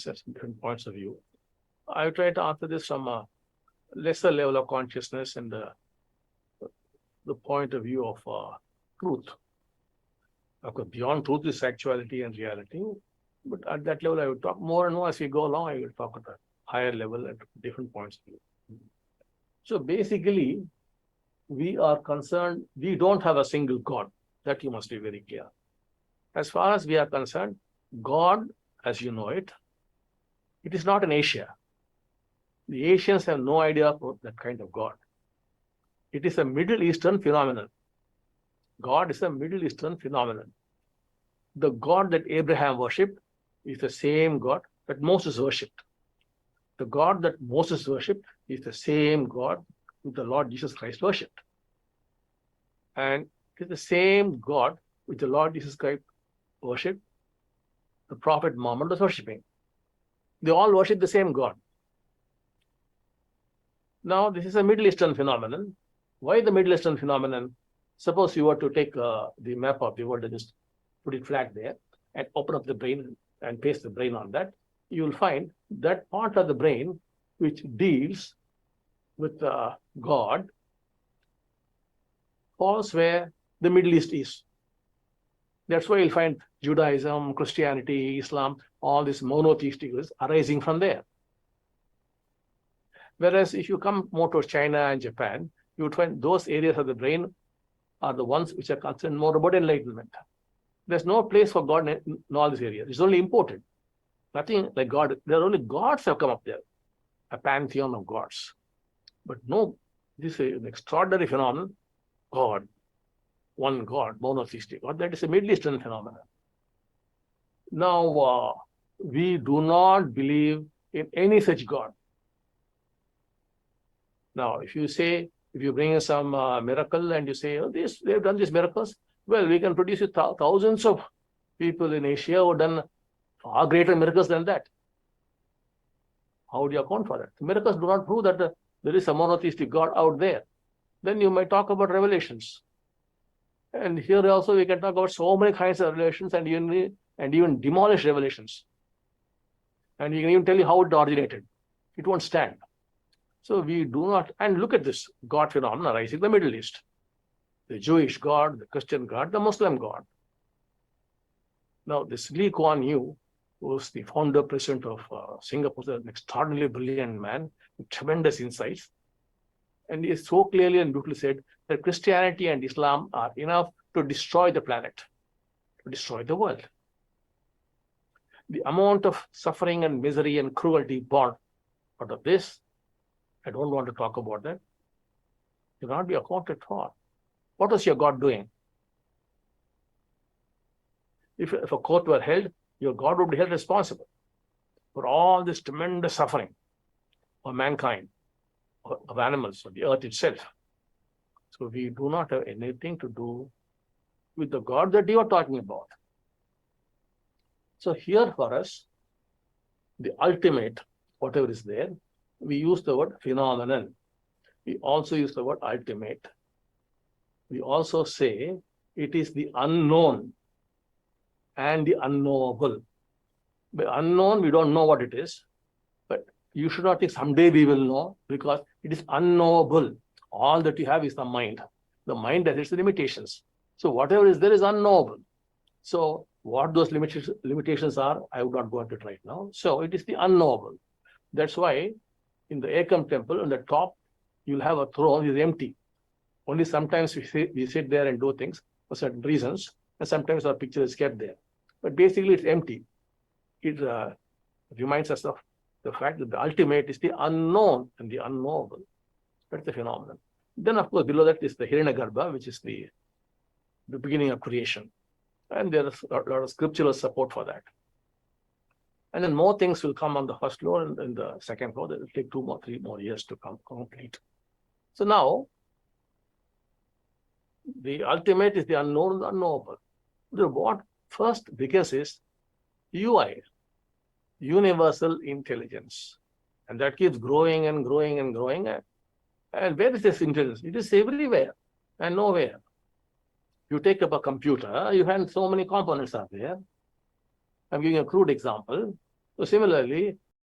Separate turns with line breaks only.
different points of view. I try to answer this from a lesser level of consciousness and the point of view of truth. Of course, beyond truth is actuality and reality. But at that level, I will talk more and more as we go along. I will talk at a higher level at different points of view. So basically, we are concerned, we don't have a single God. That you must be very clear. As far as we are concerned, God, as you know it, it is not in Asia. The Asians have no idea about that kind of God. It is a Middle Eastern phenomenon. God is a Middle Eastern phenomenon. The God that Abraham worshipped is the same God that Moses worshipped. The God that Moses worshipped is the same God that the Lord Jesus Christ worshipped. And it is the same God which the Lord Jesus Christ worshipped, the Prophet Muhammad was worshipping. They all worship the same God. Now, this is a Middle Eastern phenomenon. Why the Middle Eastern phenomenon? Suppose you were to take the map of the world and just put it flat there and open up the brain and paste the brain on that, you will find that part of the brain which deals with God falls where the Middle East is. That's why you'll find Judaism, Christianity, Islam, all these monotheistic arising from there. Whereas if you come more towards China and Japan, you would find those areas of the brain are the ones which are concerned more about enlightenment. There's no place for God in all these areas. It's only imported. Nothing like God. There are only gods have come up there, a pantheon of gods. But no, this is an extraordinary phenomenon. God, one God, monotheistic God. That is a Middle Eastern phenomenon. Now, we do not believe in any such God. Now, if you bring in some miracle and you say, oh, they've done these miracles, well, we can produce thousands of people in Asia who have done far greater miracles than that. How do you account for that? The miracles do not prove that there is a monotheistic God out there. Then you might talk about revelations. And here also we can talk about so many kinds of revelations and even demolish revelations. And we can even tell you how it originated. It won't stand. So we do not, and look at this God phenomenon arising in the Middle East. The Jewish God, the Christian God, the Muslim God. Now, this Lee Kuan Yew was the founder president of Singapore, an extraordinarily brilliant man with tremendous insights. And he so clearly and beautifully said that Christianity and Islam are enough to destroy the planet, to destroy the world. The amount of suffering and misery and cruelty born out of this, I don't want to talk about that, cannot be accounted for. What was your God doing? If a court were held, your God would be held responsible for all this tremendous suffering of mankind, of animals, of the earth itself. So we do not have anything to do with the God that you are talking about. So here for us, the ultimate, whatever is there, we use the word phenomenon. We also use the word ultimate. We also say it is the unknown and the unknowable. By unknown, we don't know what it is, but you should not think someday we will know, because it is unknowable. All that you have is the mind. The mind has its limitations. So whatever is there is unknowable. So what those limitations are, I would not go into it right now. So it is the unknowable. That's why in the Ekam temple, on the top, you'll have a throne which is empty. Only sometimes we sit there and do things for certain reasons, and sometimes our picture is kept there. But basically, it's empty. It reminds us of the fact that the ultimate is the unknown and the unknowable. That's the phenomenon. Then, of course, below that is the Hiranyagarbha, which is the beginning of creation. And there is a lot of scriptural support for that. And then more things will come on the first floor and the second floor. It will take 2 more, 3 more years to complete. So now, the ultimate is the unknown and unknowable. What first begins is UI, universal intelligence. And that keeps growing and growing and growing. And where is this intelligence? It is everywhere and nowhere. You take up a computer, you find so many components are there. I'm giving a crude example. So similarly,